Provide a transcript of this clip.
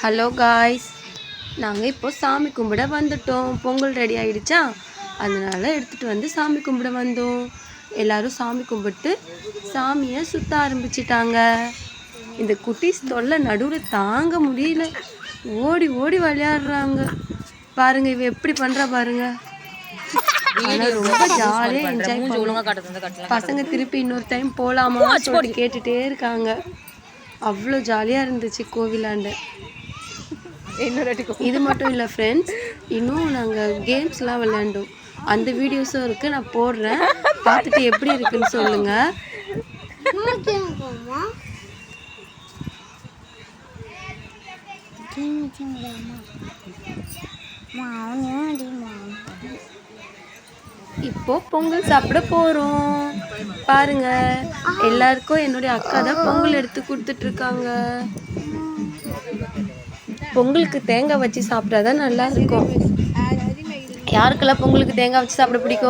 Hello guys, நாங்கள் இப்போ சாமி கும்பிட வந்துட்டோம். பொங்கல் ரெடி ஆகிடுச்சா, அதனால எடுத்துகிட்டு வந்து சாமி கும்பிட வந்தோம். எல்லோரும் சாமி கும்பிட்டு சாமியை சுற்ற ஆரம்பிச்சிட்டாங்க. இந்த குட்டீஸ் தொல்லை நடுவில் தாங்க முடியல, ஓடி ஓடி விளையாடுறாங்க. பாருங்க, இவ எப்படி பண்ணுறா பாருங்க. ஆனால் ரொம்ப ஜாலியாக என்ஜாய் பண்ணுவோம். பசங்க திருப்பி இன்னொரு டைம் போகலாமா சொல்லிட்டு கேட்டுகிட்டே இருக்காங்க. அவ்வளோ ஜாலியாக இருந்துச்சு கோவிலாண்ட. இது மட்டும் இல்லை ஃப்ரெண்ட்ஸ், இன்னும் நாங்கள் கேம்ஸ்லாம் விளையாண்டோம். அந்த வீடியோஸும் இருக்குது, நான் போடுறேன். பார்த்துட்டு எப்படி இருக்குன்னு சொல்லுங்கள். இப்போ பொங்கல் சாப்பிட போகிறோம். பாருங்க, எல்லாருக்கும் என்னுடைய அக்கா தான் பொங்கல் எடுத்து கொடுத்துட்ருக்காங்க. பொங்கலுக்கு தேங்காய் வச்சு சாப்பிட்டா தான் நல்லா இருக்கும். யாருக்கெல்லாம் பொங்கலுக்கு தேங்காய் வச்சு சாப்பிட பிடிக்கும்?